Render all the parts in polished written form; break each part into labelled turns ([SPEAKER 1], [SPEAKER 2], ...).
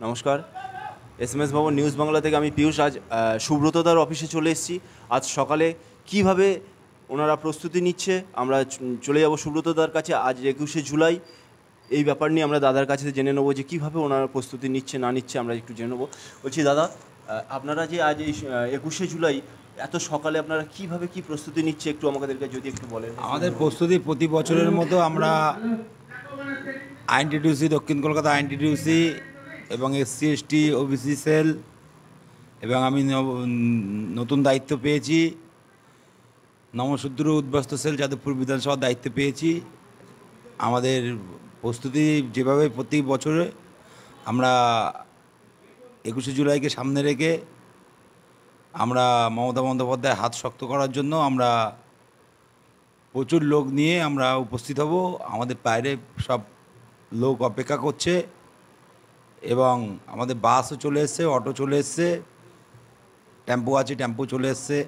[SPEAKER 1] নমস্কার, এসএমএস ভবন নিউজ বাংলা থেকে আমি পীয়ূষ। আজ সুব্রতদার অফিসে চলে এসেছি। আজ সকালে কিভাবে ওনারা প্রস্তুতি নিচ্ছে আমরা চলে যাব সুব্রতদার কাছে। আজ 21শে জুলাই, এই ব্যাপার নিয়ে আমরা দাদার কাছে জেনে নেবো যে কীভাবে ওনারা প্রস্তুতি নিচ্ছে না নিচ্ছে আমরা একটু জেনে নেবো। বলছি দাদা, আপনারা যে আজ এই 21শে জুলাই এত সকালে আপনারা কিভাবে কি প্রস্তুতি নিচ্ছে একটু আমাদেরকে যদি একটু বলেন।
[SPEAKER 2] আমাদের প্রস্তুতি প্রতি বছরের মতো আমরা আইএনটিটিউসি, দক্ষিণ কলকাতা আইএনটিটিউসি এবং এসসি এসটি ওবিসি সেল, এবং আমি নতুন দায়িত্ব পেয়েছি নমশূদ্র উদ্বাস্তু সেল যাদবপুর বিধানসভার দায়িত্ব পেয়েছি। আমাদের প্রস্তুতি যেভাবে প্রতি বছরে আমরা 21শে জুলাইকে সামনে রেখে আমরা মমতা বন্দ্যোপাধ্যায় হাত শক্ত করার জন্য আমরা প্রচুর লোক নিয়ে আমরা উপস্থিত হব। আমাদের বাইরে সব লোক অপেক্ষা করছে এবং আমাদের বাসও চলে এসছে, অটো চলে এসছে, টেম্পো আছে, টেম্পো চলে এসছে।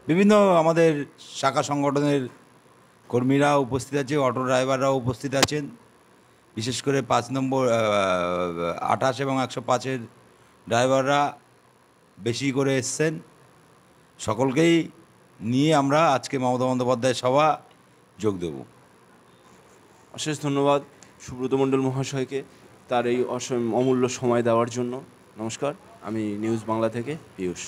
[SPEAKER 2] বিভিন্ন আমাদের শাখা সংগঠনের কর্মীরা উপস্থিত আছে, অটো ড্রাইভাররাও উপস্থিত আছেন। বিশেষ করে 5 নম্বর 28 এবং 105-এর ড্রাইভাররা বেশি করে এসছেন। সকলকেই নিয়ে আমরা আজকে মমতা বন্দ্যোপাধ্যায় সভা যোগ দেব।
[SPEAKER 1] অশেষ ধন্যবাদ সুব্রত মণ্ডল মহাশয়কে তার এই অমূল্য সময় দেওয়ার জন্য। নমস্কার, আমি নিউজ বাংলা থেকে পীয়ূষ।